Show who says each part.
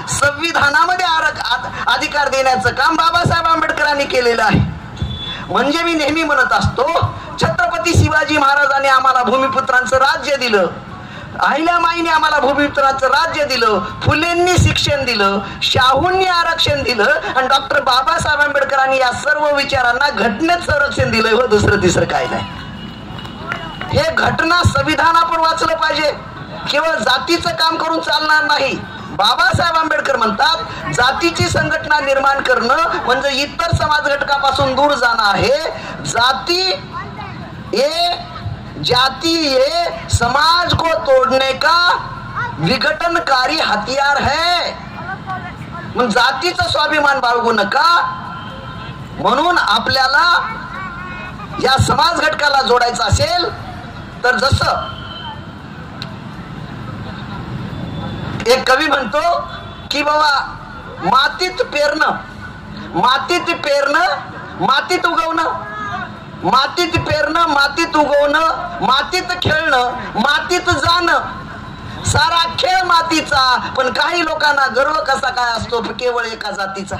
Speaker 1: संविधानामध्ये अधिकार देण्याचं काम बाबासाहेब आंबेडकरांनी केलेलं आहे. म्हणजे मी नेहमी म्हणत असतो, छत्रपती शिवाजी महाराजांनी आम्हाला भूमिपुत्रांचं राज्य दिलं, अहिल्यामाईने आम्हाला भूमिपुत्रांचं राज्य दिलं, फुलेंनी शिक्षण दिलं, शाहूंनी आरक्षण दिलं आणि डॉक्टर बाबासाहेब आंबेडकरांनी या सर्व विचारांना घटनेत संरक्षण दिलंय. व दुसरं तिसरं काय नाही. हे घटना संविधान आपण वाचलं पाहिजे. केवळ जातीचं काम करून चालणार नाही. बाबासाहेब आंबेडकर म्हणतात जातीची संघटना निर्माण करणं म्हणजे इतर समाज घटकापासून दूर जाणं आहे. जाति ये समाज को तोड़ने का विघटनकारी हथियार है. मग जातीचा स्वाभिमान बाळगू नका. म्हणून आपल्याला या समाज घटकाला जोडायचं असेल तर जसं एक कवी म्हणतो की बाबा मातीत पेरणं, मातीत उगवणं, मातीत पेरणं, मातीत उगवणं, मातीत खेळणं, मातीत जाणं, सारा खेळ मातीचा. पण काही लोकांना गर्व कसा काय असतो केवळ एका जातीचा.